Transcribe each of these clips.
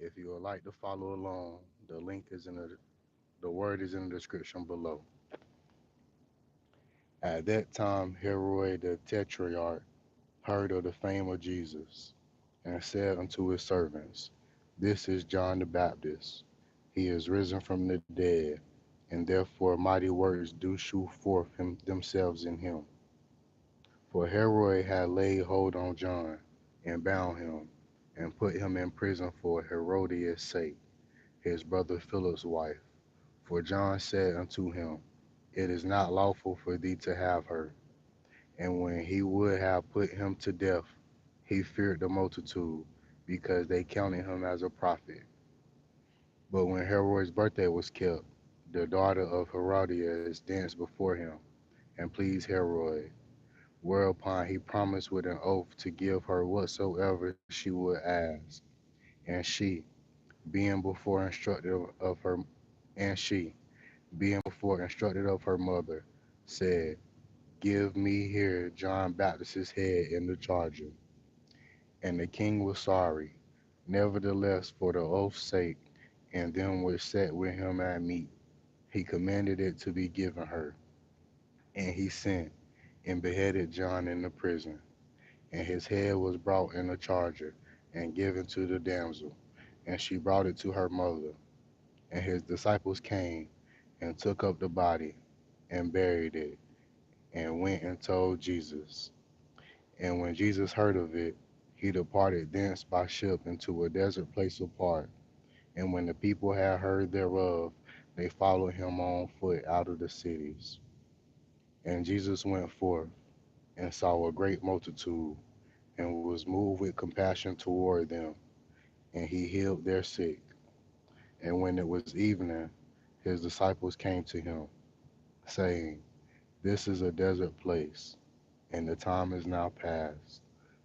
If you would like to follow along, the link is in the word is in the description below. At that time, Herod the tetrarch heard of the fame of Jesus, and said unto his servants, This is John the Baptist. He is risen from the dead, and therefore mighty works do shew forth themselves in him. For Herod had laid hold on John, and bound him, and put him in prison for Herodias' sake, his brother Philip's wife. For John said unto him, It is not lawful for thee to have her. And when he would have put him to death, he feared the multitude, because they counted him as a prophet. But when Herod's birthday was kept, the daughter of Herodias danced before him, and pleased Herod. Whereupon he promised with an oath to give her whatsoever she would ask. And she, being before instructed of her, and she, being before instructed of her mother, said, Give me here John Baptist's head in the charger. And the king was sorry. Nevertheless, for the oath's sake, and them which sat with him at meat, he commanded it to be given her. And he sent and beheaded John in the prison. And his head was brought in a charger, and given to the damsel. And she brought it to her mother. And his disciples came, and took up the body, and buried it, and went and told Jesus. And when Jesus heard of it, he departed thence by ship into a desert place apart. And when the people had heard thereof, they followed him on foot out of the cities. And Jesus went forth, and saw a great multitude, and was moved with compassion toward them, and he healed their sick. And when it was evening, his disciples came to him, saying, This is a desert place, and the time is now past.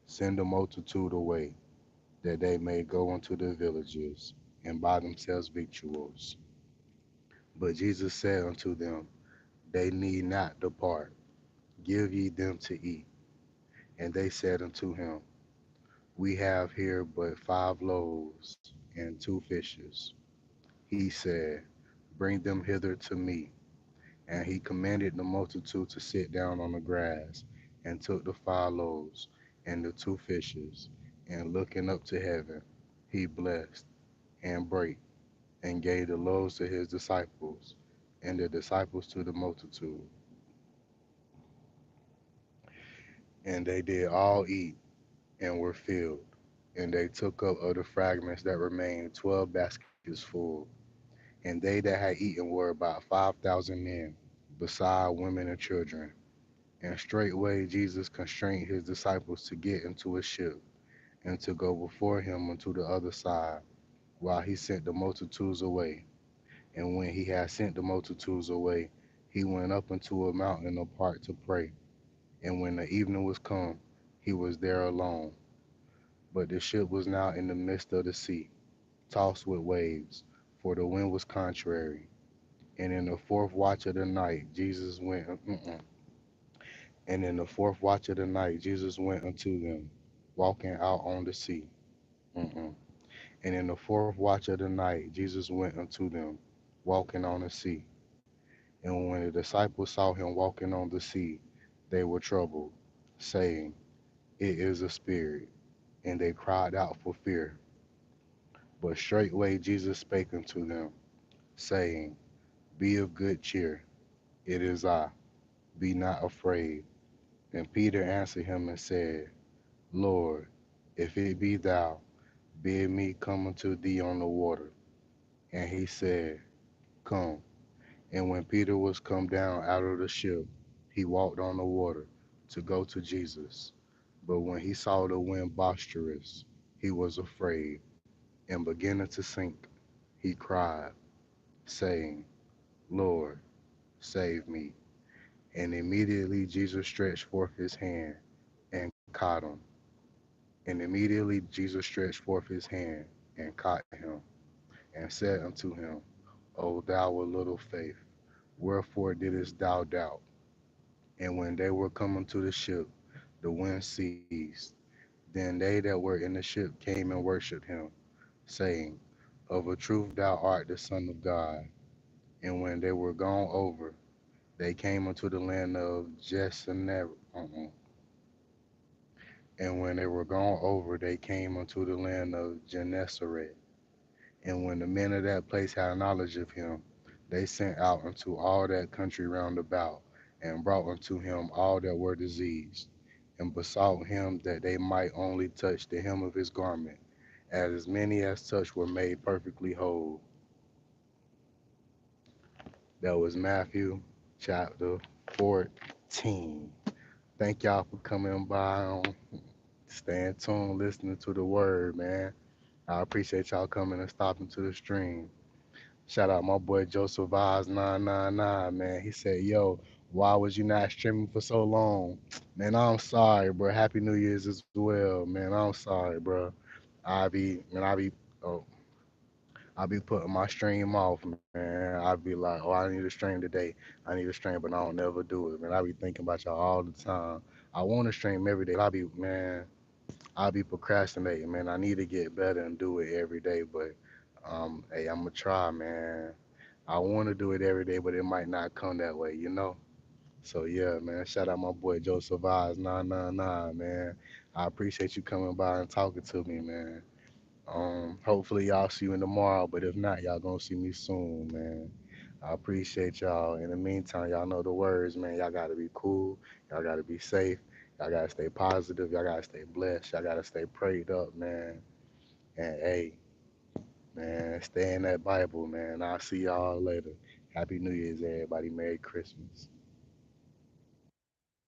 Send the multitude away, that they may go into the villages, and buy themselves victuals. But Jesus said unto them, They need not depart. Give ye them to eat. And they said unto him, We have here but 5 loaves and 2 fishes. He said, Bring them hither to me. And he commanded the multitude to sit down on the grass, and took the 5 loaves and the 2 fishes, and looking up to heaven, he blessed, and brake, and gave the loaves to his disciples, and the disciples to the multitude. And they did all eat, and were filled. And they took up of the fragments that remained 12 baskets full. And they that had eaten were about 5,000 men, beside women and children. And straightway Jesus constrained his disciples to get into a ship, and to go before him unto the other side, while he sent the multitudes away. And when he had sent the multitudes away, he went up into a mountain apart to pray. And when the evening was come, he was there alone. But the ship was now in the midst of the sea, tossed with waves, for the wind was contrary. And in the fourth watch of the night, Jesus went. And in the fourth watch of the night, Jesus went unto them, walking out on the sea. Mm-mm. And in the fourth watch of the night, Jesus went unto them, walking on the sea. And when the disciples saw him walking on the sea, they were troubled, saying, It is a spirit. And they cried out for fear. But straightway Jesus spake unto them, saying, Be of good cheer, it is I, be not afraid. And Peter answered him and said, Lord, if it be thou, bid me come unto thee on the water. And he said, Come. And when Peter was come down out of the ship, he walked on the water to go to Jesus. But when he saw the wind boisterous, he was afraid, and beginning to sink, he cried, saying, Lord, save me. And immediately Jesus stretched forth his hand and caught him. And immediately Jesus stretched forth his hand and caught him, and said unto him, O thou of little faith, wherefore didst thou doubt? And when they were come unto the ship, the wind ceased. Then they that were in the ship came and worshipped him, saying, Of a truth thou art the Son of God. And when they were gone over, they came unto the land of Jesseneres. And when they were gone over, they came unto the land of Gennesaret. And when the men of that place had knowledge of him, they sent out unto all that country round about, and brought unto him all that were diseased, and besought him that they might only touch the hem of his garment. As many as touched were made perfectly whole. That was Matthew chapter 14. Thank y'all for coming by. Staying tuned, listening to the word, man. I appreciate y'all coming and stopping to the stream. Shout out my boy Joseph Vaz 999, man. He said, "Yo, why was you not streaming for so long?" Man, I'm sorry, bro. Happy New Year's as well, man. I'm sorry, bro. Oh, I be putting my stream off, man. I be like, oh, I need to stream today. I need to stream, but I don't never do it, man. I be thinking about y'all all the time. I want to stream every day, but I be procrastinating, man. I need to get better and do it every day, but hey, I'm gonna try, man. I want to do it every day, but it might not come that way, you know. So yeah, man. Shout out my boy Joseph Eyes 999, man. I appreciate you coming by and talking to me, man. Hopefully y'all see you in tomorrow, but if not, y'all gonna see me soon, man. I appreciate y'all. In the meantime, y'all know the words, man. Y'all gotta be cool. Y'all gotta be safe. Y'all gotta stay positive. Y'all gotta stay blessed. Y'all gotta stay prayed up, man. And hey, man, stay in that Bible, man. I'll see y'all later. Happy New Year's, everybody. Merry Christmas.